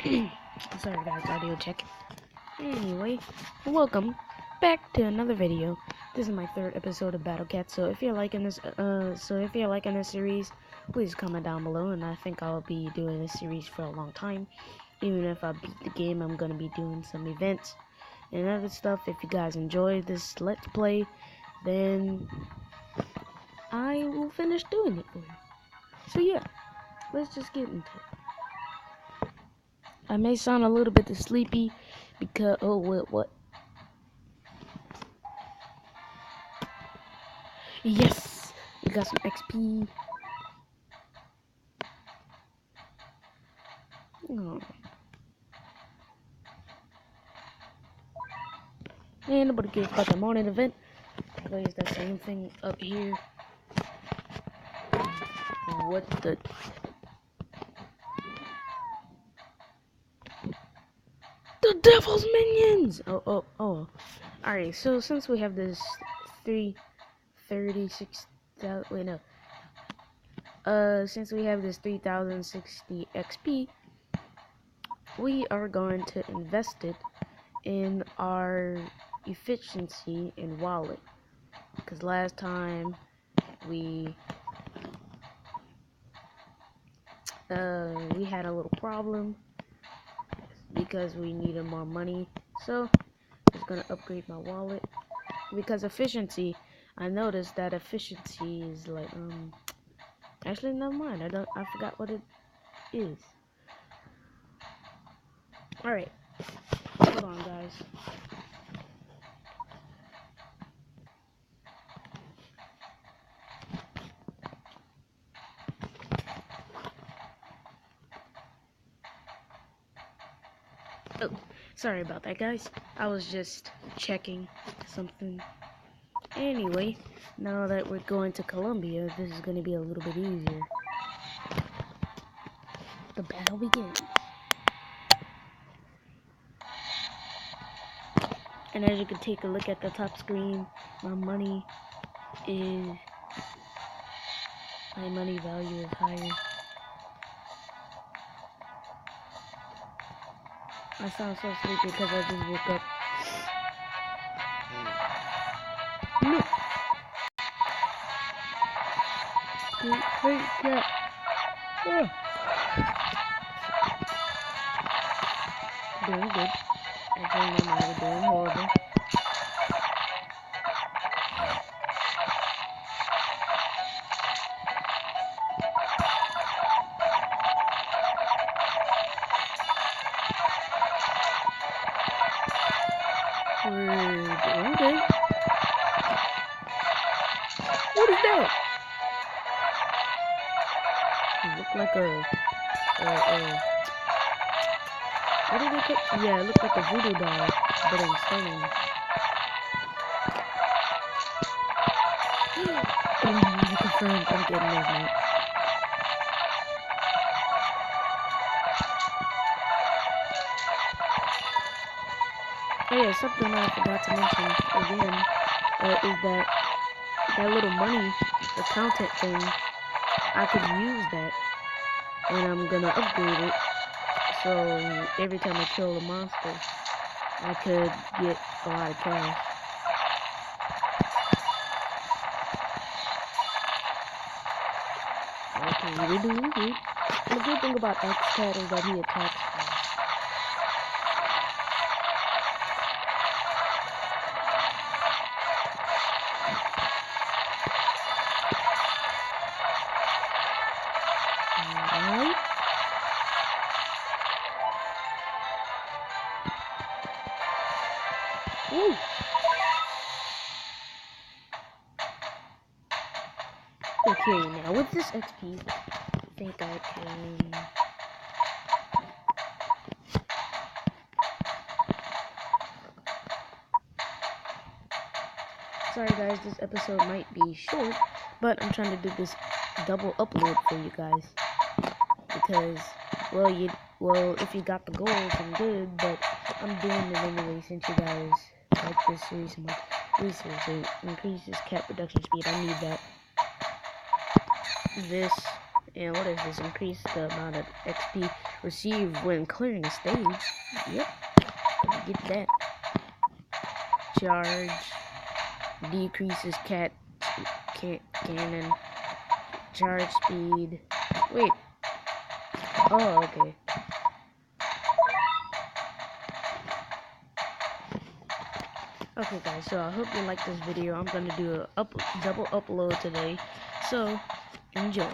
Sorry guys, audio check. Anyway, welcome back to another video. This is my third episode of Battle Cat. So if you're liking this, series, please comment down below. And I think I'll be doing this series for a long time. Even if I beat the game, I'm gonna be doing some events and other stuff. If you guys enjoy this Let's Play, then I will finish doing it for you. So yeah, let's just get into it. I may sound a little bit sleepy because what? Yes, we got some XP. Oh. And nobody cares about the morning event. Plays the same thing up here. What the? The devil's minions! Oh. Alright, so since we have this 336,000, wait, no. Since we have this 3060 XP, we are going to invest it in our efficiency and wallet. Because last time we had a little problem because we needed more money, so I'm just gonna upgrade my wallet. Because efficiency, I noticed that efficiency is like actually never mind, I forgot what it is. Alright, hold on guys. Oh, sorry about that, guys. I was just checking something. Anyway, now that we're going to Colombia, this is going to be a little bit easier. The battle begins. And as you can take a look at the top screen, my money value is higher. I sound so sleepy because I just woke up. No! Wait, yeah. Oh. Doing good. Actually, no, I'm doing horrible. We're doing good. What is that? It looked like what did they call? Yeah, it looked like a voodoo doll, but in stone. I confirmed I'm getting those, mate. Oh yeah, something I forgot to mention again is that little money, the content thing, I could use that, and I'm gonna upgrade it. So every time I kill a monster, I could get a lot of cash. Okay, we're doing good. The good thing about X-Cat is that he attacks fast. Alright. Woo! Okay, now with this XP, I think I can... Sorry guys, this episode might be short, but I'm trying to do this double upload for you guys. Because, well, if you got the goals, then good, but I'm doing it anyway since you guys like this series so much. Research increases cat production speed. I need that. This And what is this? Increase the amount of XP received when clearing a stage. Yep. Get that. Charge. Decreases cannon. Charge speed. Wait. Oh, okay. Okay guys, so I hope you like this video. I'm gonna do a double upload today. So enjoy.